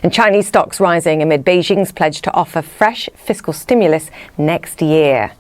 And Chinese stocks rising amid Beijing's pledge to offer fresh fiscal stimulus next year.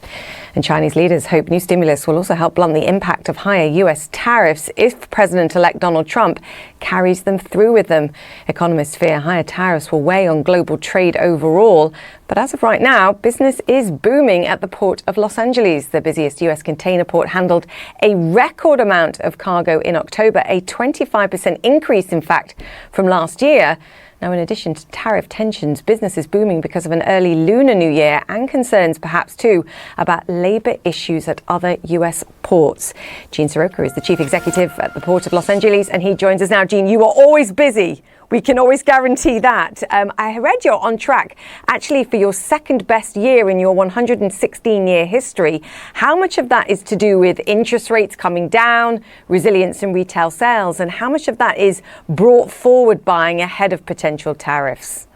And Chinese leaders hope new stimulus will also help blunt the impact of higher US tariffs if President-elect Donald Trump carries them through with them. Economists fear higher tariffs will weigh on global trade overall. But as of right now, business is booming at the Port of Los Angeles. The busiest US container port handled a record amount of cargo in October, a 25% increase, in fact, from last year. Now, in addition to tariff tensions, business is booming because of an early Lunar New Year and concerns perhaps too about labour issues at other US ports. Gene Soroka is the chief executive at the Port of Los Angeles and he joins us now. Gene, you are always busy. We can always guarantee that. I read you're on track actually for your second best year in your 116-year history. How much of that is to do with interest rates coming down, resilience in retail sales, and how much of that is brought forward buying ahead of potential tariffs?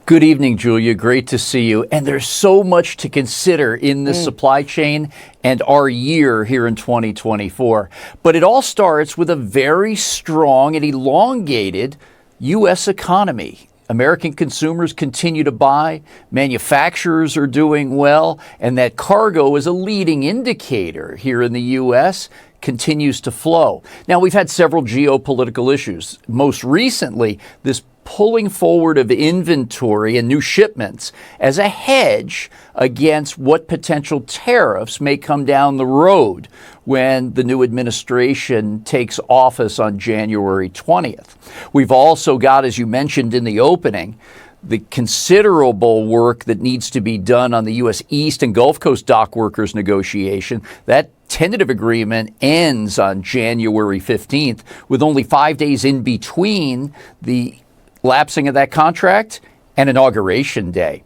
Good evening, Julia. Great to see you. And there's so much to consider in the supply chain and our year here in 2024. But it all starts with a very strong and elongated U.S. economy. American consumers continue to buy, manufacturers are doing well, and that cargo is a leading indicator here in the U.S. continues to flow. Now, we've had several geopolitical issues. Most recently, this pulling forward of inventory and new shipments as a hedge against what potential tariffs may come down the road when the new administration takes office on January 20th. We've also got, as you mentioned in the opening, the considerable work that needs to be done on the U.S. East and Gulf Coast dock workers negotiation. That tentative agreement ends on January 15th, with only 5 days in between the lapsing of that contract and Inauguration Day.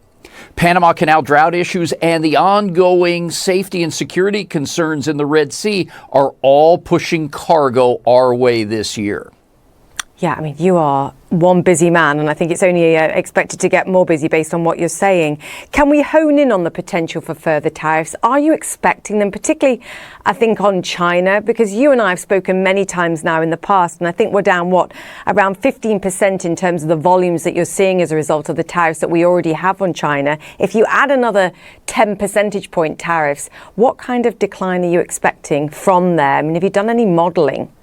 Panama Canal drought issues and the ongoing safety and security concerns in the Red Sea are all pushing cargo our way this year. Yeah, I mean, you are one busy man, and I think it's only expected to get more busy based on what you're saying. Can we hone in on the potential for further tariffs? Are you expecting them, particularly, I think, on China? Because you and I have spoken many times now in the past, and I think we're down, around 15% in terms of the volumes that you're seeing as a result of the tariffs that we already have on China. If you add another 10 percentage point tariffs, what kind of decline are you expecting from there? I mean, have you done any modeling?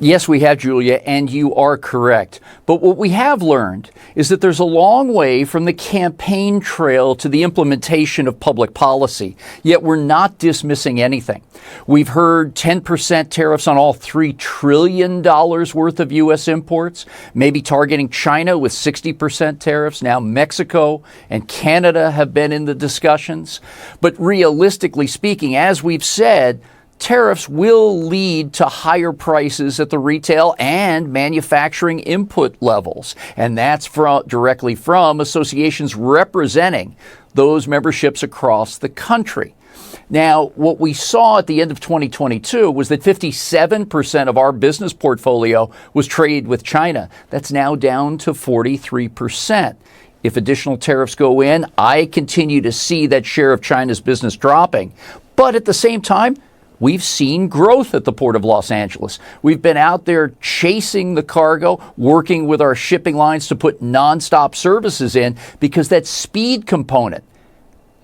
Yes, we have, Julia, and you are correct. But what we have learned is that there's a long way from the campaign trail to the implementation of public policy, yet we're not dismissing anything. We've heard 10% tariffs on all $3 trillion worth of U.S. imports, maybe targeting China with 60% tariffs. Now Mexico and Canada have been in the discussions. But realistically speaking, as we've said, tariffs will lead to higher prices at the retail and manufacturing input levels. And that's directly from associations representing those memberships across the country. Now, what we saw at the end of 2022 was that 57% of our business portfolio was traded with China. That's now down to 43%. If additional tariffs go in, I continue to see that share of China's business dropping. But at the same time, we've seen growth at the Port of Los Angeles. We've been out there chasing the cargo, working with our shipping lines to put nonstop services in because that speed component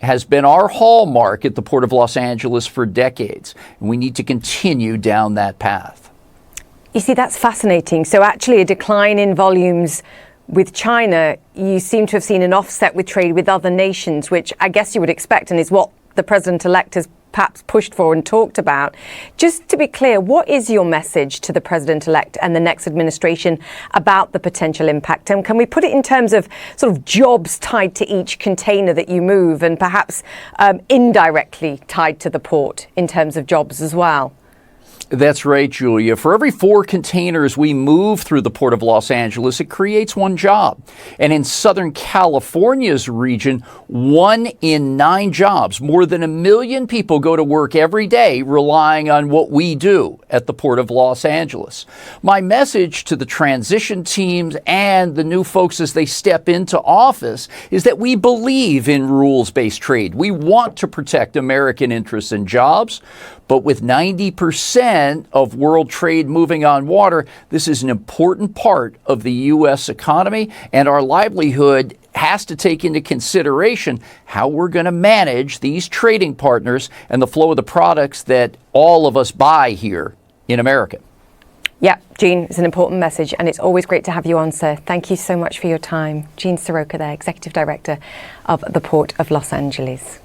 has been our hallmark at the Port of Los Angeles for decades. And we need to continue down that path. You see, that's fascinating. So actually a decline in volumes with China, you seem to have seen an offset with trade with other nations, which I guess you would expect and is what the president-elect has perhaps pushed for and talked about. Just to be clear, what is your message to the president-elect and the next administration about the potential impact? And can we put it in terms of sort of jobs tied to each container that you move and perhaps indirectly tied to the port in terms of jobs as well? That's right, Julia. For every 4 containers we move through the Port of Los Angeles, it creates 1 job. And in Southern California's region, 1 in 9 jobs, more than 1 million people go to work every day relying on what we do at the Port of Los Angeles. My message to the transition teams and the new folks as they step into office is that we believe in rules-based trade. We want to protect American interests and jobs, but with 90% 80% of world trade moving on water. This is an important part of the U.S. economy, and our livelihood has to take into consideration how we're going to manage these trading partners and the flow of the products that all of us buy here in America. Yeah, Gene, it's an important message, and it's always great to have you on, sir. Thank you so much for your time. Gene Seroka there, Executive Director of the Port of Los Angeles.